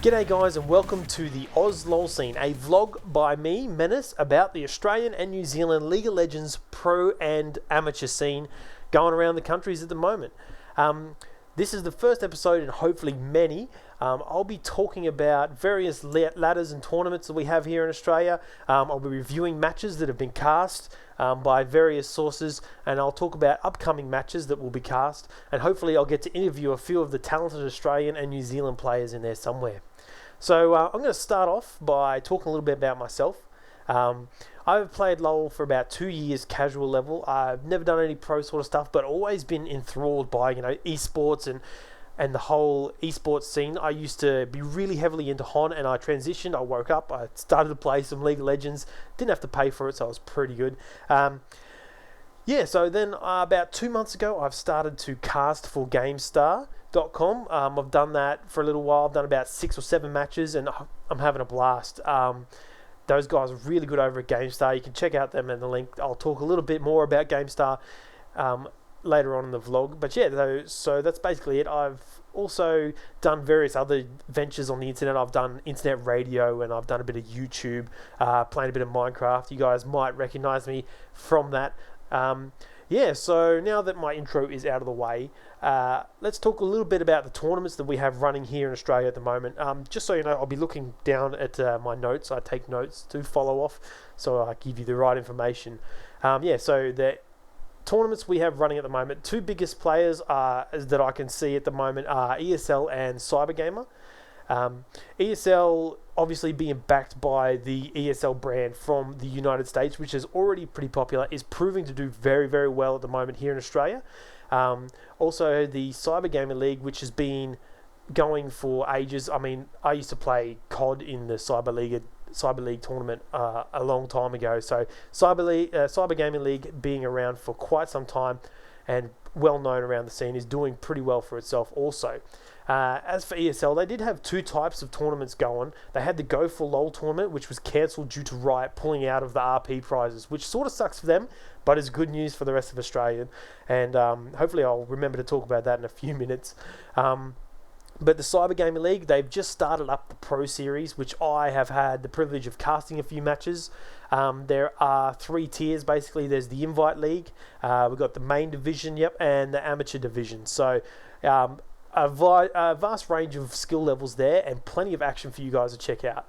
G'day guys and welcome to the Oz LoL scene, a vlog by me, Menace, about the Australian and New Zealand League of Legends pro and amateur scene going around the countries at the moment. This is the first episode and hopefully many. I'll be talking about various ladders and tournaments that we have here in Australia. I'll be reviewing matches that have been cast by various sources, and I'll talk about upcoming matches that will be cast, and hopefully I'll get to interview a few of the talented Australian and New Zealand players in there somewhere. So I'm going to start off by talking a little bit about myself. I've played LoL for about 2 years casual level. I've never done any pro sort of stuff, but always been enthralled by esports and the whole esports scene. I used to be really heavily into HON, and I transitioned. I woke up, I started to play some League of Legends, didn't have to pay for it, so it was pretty good. So then about 2 months ago, I've started to cast for Gamestah.com. I've done that for a little while. I've done about 6 or 7 matches, and I'm having a blast. Those guys are really good over at Gamestah. You can check out them in the link. I'll talk a little bit more about Gamestah later on in the vlog. But yeah, so that's basically it. I've also done various other ventures on the internet. I've done internet radio, and I've done a bit of YouTube, playing a bit of Minecraft. You guys might recognize me from that. So now that my intro is out of the way, let's talk a little bit about the tournaments that we have running here in Australia at the moment. Just so you know, I'll be looking down at my notes. I take notes to follow off, so I give you the right information. So the tournaments we have running at the moment, 2 biggest players that I can see at the moment are ESL and Cybergamer. ESL obviously being backed by the ESL brand from the United States, which is already pretty popular, is proving to do very, very well at the moment here in Australia. Also the Cybergamer League, which has been going for ages. I mean, I used to play COD in the Cyber League tournament a long time ago. So Cybergaming League being around for quite some time and well known around the scene, is doing pretty well for itself also. As for ESL, they did have 2 types of tournaments going. They had the Go for LoL tournament, which was cancelled due to Riot pulling out of the RP prizes, which sort of sucks for them, but is good news for the rest of Australia. And hopefully I'll remember to talk about that in a few minutes. But the Cybergaming League, they've just started up the Pro Series, which I have had the privilege of casting a few matches. There are 3 tiers, basically. There's the Invite League, we've got the main division, and the amateur division. So a vast range of skill levels there, and plenty of action for you guys to check out.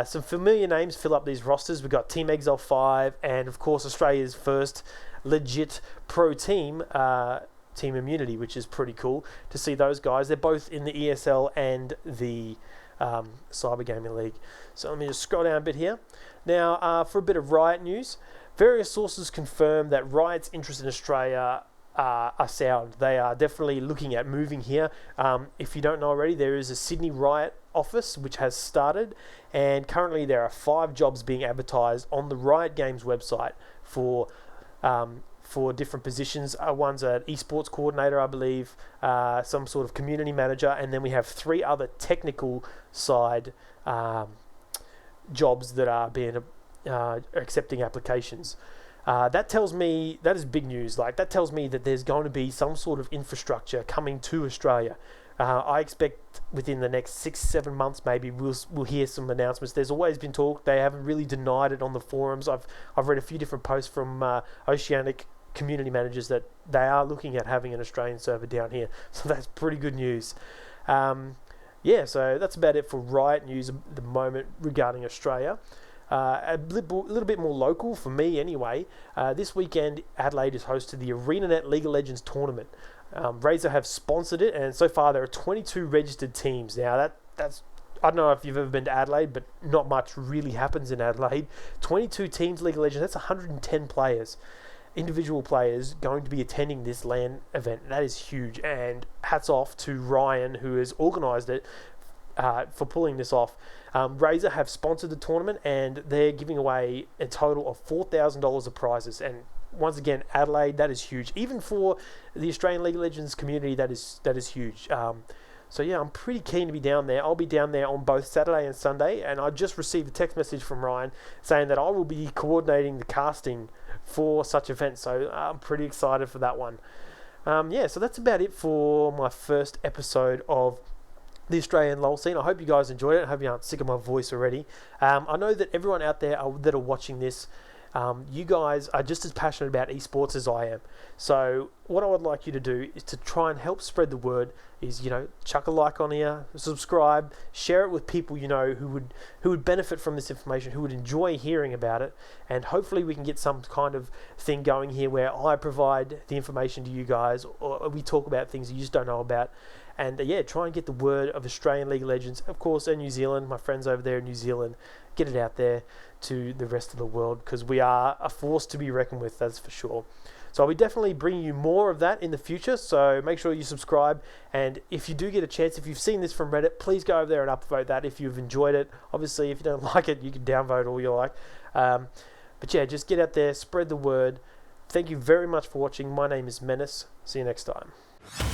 Some familiar names fill up these rosters. We've got Team Exile 5, and of course Australia's first legit pro team, Team Immunity, which is pretty cool to see those guys. They're both in the ESL and the Cybergaming League. So let me just scroll down a bit here. Now, for a bit of Riot news, various sources confirm that Riot's interest in Australia are sound. They are definitely looking at moving here. If you don't know already, there is a Sydney Riot office which has started, and currently there are 5 jobs being advertised on the Riot Games website for different positions. One's an esports coordinator, I believe, some sort of community manager, and then we have 3 other technical side jobs that are being accepting applications. That tells me, that is big news. That tells me that there's going to be some sort of infrastructure coming to Australia. I expect within the next 6-7 months, maybe we'll hear some announcements. There's always been talk. They haven't really denied it on the forums. I've read a few different posts from Oceanic community managers that they are looking at having an Australian server down here. So that's pretty good news. So that's about it for Riot news at the moment regarding Australia. A little bit more local for me anyway. This weekend, Adelaide is hosted the ArenaNet League of Legends tournament. Razer have sponsored it, and so far there are 22 registered teams. Now that's I don't know if you've ever been to Adelaide, but not much really happens in Adelaide. 22 teams League of Legends, that's 110 players. Individual players going to be attending this LAN event. That is huge, and hats off to Ryan, who has organised it, for pulling this off. Razer have sponsored the tournament, and they're giving away a total of $4,000 of prizes. And once again, Adelaide, that is huge. Even for the Australian League of Legends community, that is huge. So yeah, I'm pretty keen to be down there. I'll be down there on both Saturday and Sunday, and I just received a text message from Ryan saying that I will be coordinating the casting for such events. So I'm pretty excited for that one. So that's about it for my first episode of the Australian LoL scene. I hope you guys enjoyed it. I hope you aren't sick of my voice already. I know that everyone out there that are watching this, you guys are just as passionate about esports as I am. So what I would like you to do is to try and help spread the word. Is, you know, chuck a like on here, subscribe, share it with people you know who would benefit from this information, who would enjoy hearing about it, and hopefully we can get some kind of thing going here where I provide the information to you guys, or we talk about things you just don't know about. And yeah, try and get the word of Australian League of Legends, of course, and New Zealand, my friends over there in New Zealand, get it out there to the rest of the world, because we are a force to be reckoned with, that's for sure. So I'll be definitely bringing you more of that in the future, so make sure you subscribe, and if you do get a chance, if you've seen this from Reddit, please go over there and upvote that if you've enjoyed it. Obviously, if you don't like it, you can downvote all you like. But yeah, just get out there, spread the word. Thank you very much for watching. My name is Menace. See you next time.